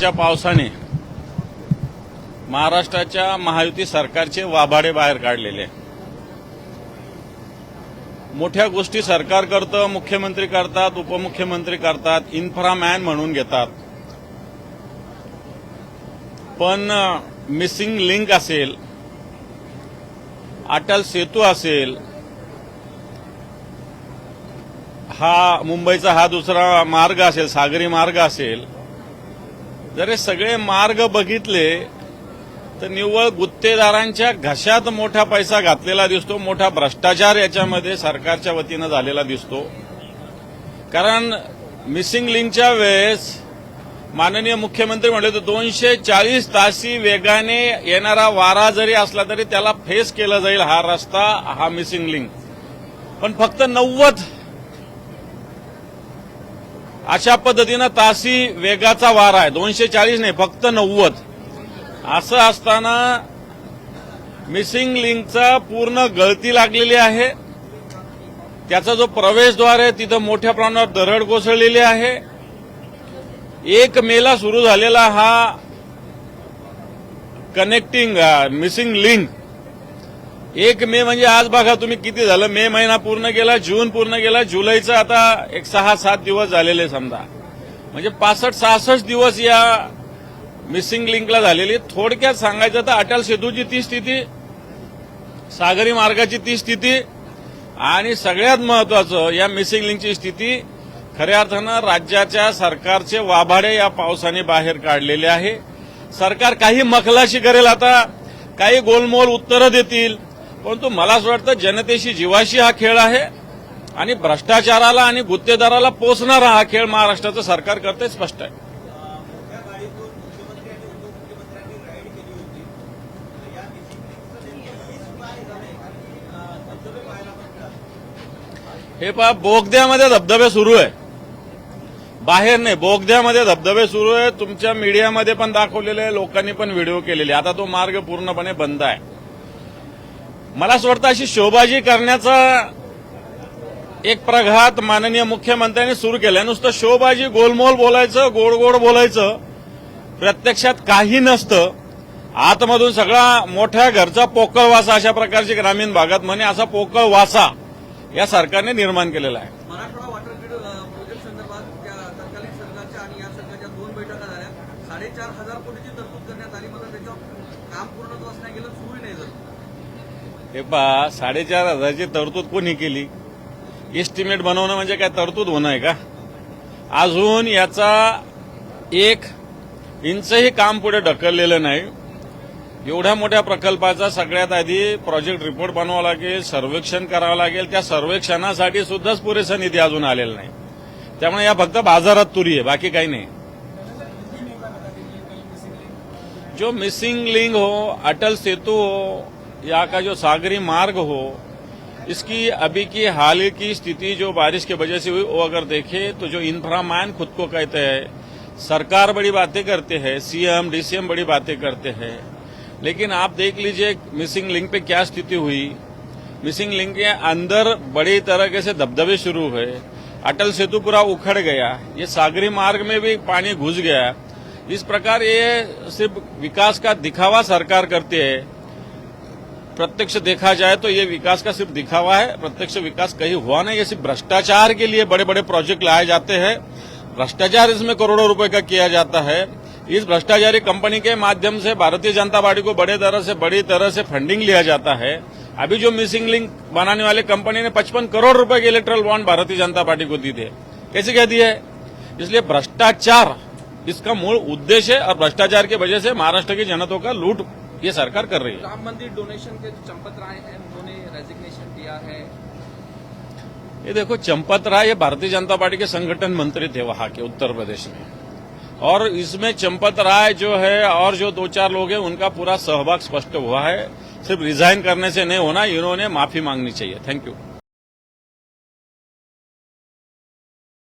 बृष्टाचाराच्या पावसाने महाराष्ट्राच्या महायुती सरकारचे वाभाडे बाहेर काढलेले. मोठ्या गोष्टी सरकार करतं, मुख्यमंत्री करतात, उपमुख्यमंत्री करतात, इन्फ्रामॅन म्हणून घेतात. पण मिसिंग लिंक असेल, अटल सेतू असेल, हा मुंबईचा हा दुसरा मार्ग असेल, सागरी मार्ग असेल, जर हे सगळे मार्ग बघितले तर निव्वळ गुत्तेदारांच्या घशात मोठा पैसा घातलेला दिसतो. मोठा भ्रष्टाचार याच्यामध्ये सरकारच्या वतीनं झालेला दिसतो. कारण मिसिंग लिंकच्या वेळेस माननीय मुख्यमंत्री म्हटले तर 240 तासी वेगाने येणारा वारा जरी असला तरी त्याला फेस केला जाईल हा रस्ता, हा मिसिंग लिंक. पण फक्त 90 अशा पद्धतीनं तासी वेगाचा वारा आहे, 240 नाही, फक्त 90. असं असताना मिसिंग लिंकचा पूर्ण गळती लागलेली आहे. त्याचा जो प्रवेशद्वार आहे तिथं मोठ्या प्रमाणावर दरड कोसळलेली आहे. 1 मेला सुरू झालेला हा कनेक्टिंग मिसिंग लिंक 1 मे म्हणजे आज बघा तुम्ही किती झालं. मे महिना पूर्ण गेला, जून पूर्ण गेला, जुलैचा आता एक 6-7 दिवस झालेले समजा, म्हणजे 65-66 दिवस या मिसिंग लिंकला झालेली. थोडक्यात सांगायचं तर अटल सेतूची ती स्थिती, सागरी मार्गाची ती स्थिती आणि सगळ्यात महत्वाचं या मिसिंग लिंकची स्थिती. खऱ्या अर्थानं राज्याच्या सरकारचे वाभाडे या पावसाने बाहेर काढलेले आहे. सरकार काही मखलाशी करेल, आता काही गोलमोल उत्तरं देतील, परंतु मला असं वाटतं जनतेशी जीवाशी हा खेळ आहे आणि भ्रष्टाचाराला आणि गुत्तेदाराला पोचणारा हा खेळ महाराष्ट्राचं सरकार करते, स्पष्ट आहे. हे पहा, बोगद्यामध्ये धबधबे सुरू आहे, बाहेर नाही, बोगद्यामध्ये धबधबे सुरू आहे. तुमच्या मीडियामध्ये पण दाखवलेले आहे, लोकांनी पण व्हिडिओ केलेले. आता तो मार्ग पूर्णपणे बंद आहे. मला असं वाटतं अशी शोबाजी करण्याचा एक प्रघात माननीय मुख्यमंत्र्यांनी सुरू केलाय. नुसतं शोबाजी, गोलमोल बोलायचं, गोड गोड बोलायचं, प्रत्यक्षात काही नसतं. आतमधून सगळा मोठ्या घरचा पोकळ वासा, अशा प्रकारची ग्रामीण भागात म्हणे, असा पोकळ वासा या सरकारने निर्माण केलेला आहे. मराठवाडा वॉटर ग्रीड प्रोजेक्ट संदर्भात त्या तत्कालीन सरकारच्या आणि या सरकारच्या 2 बैठका झाल्या. 4,500 कोटीची तरतूद करण्यात आली, मात्र त्याच्यावर काम पूर्णत्वास नाही गेलं, सुरूही नाही झालं. हे पहा, 4,500ची तरतूद कोणी केली? एस्टिमेट बनवणं म्हणजे काय तरतूद होणं आहे का? अजून याचा 1 इंचही काम पुढे ढकललेलं नाही. एवढ्या मोठ्या प्रकल्पाचा सगळ्यात आधी प्रोजेक्ट रिपोर्ट बनवावा लागेल, सर्वेक्षण करावं लागेल. त्या सर्वेक्षणासाठी सुद्धा पुरेसा निधी अजून आलेला नाही. त्यामुळे या फक्त बाजारात तुरी आहे, बाकी काही नहीं. जो मिसिंग लिंक हो, अटल सेतु हो, या का जो सागरी मार्ग हो, इसकी अभी की हाल की स्थिति जो बारिश की वजह से हुई, वो अगर देखें तो जो इंफ्रामैन खुद को कहते हैं, सरकार बड़ी बातें करते हैं, सीएम डीसीएम बड़ी बातें करते हैं, लेकिन आप देख लीजिए मिसिंग लिंक पे क्या स्थिति हुई. मिसिंग लिंक के अंदर बड़ी तरीके से धबधबे शुरू हुए, अटल सेतु पूरा उखड़ गया, ये सागरी मार्ग में भी पानी घुस गया. इस प्रकार ये सिर्फ विकास का दिखावा सरकार करती है. प्रत्यक्ष देखा जाए तो ये विकास का सिर्फ दिखावा है, प्रत्यक्ष विकास कहीं हुआ नहीं. ये सिर्फ भ्रष्टाचार के लिए बड़े बड़े प्रोजेक्ट लाए जाते हैं, भ्रष्टाचार इसमें करोड़ों रुपए का किया जाता है. इस भ्रष्टाचारी कंपनी के माध्यम से भारतीय जनता पार्टी को बड़ी तरह से फंडिंग लिया जाता है. अभी जो मिसिंग लिंक बनाने वाले कंपनी ने 55 करोड़ रुपए के erectile bond Bharatiya Janata party को दिए थे. कैसे क्या दिए है? इसलिए भ्रष्टाचार इसका मूल उद्देश्य है और भ्रष्टाचार की वजह से महाराष्ट्र की जनता का लूट ये सरकार कर रही है. राम मंदिर डोनेशन के चंपत राय हैं, उन्होंने रेजिग्नेशन दिया है. ये देखो, चंपत राय ये भारतीय जनता पार्टी के संगठन मंत्री थे वहां के उत्तर प्रदेश में, और इसमें चंपत राय जो है और जो 2-4 लोग हैं उनका पूरा सहभाग स्पष्ट हुआ है. सिर्फ रिजाइन करने से नहीं होना, इन्होंने माफी मांगनी चाहिए. Thank you.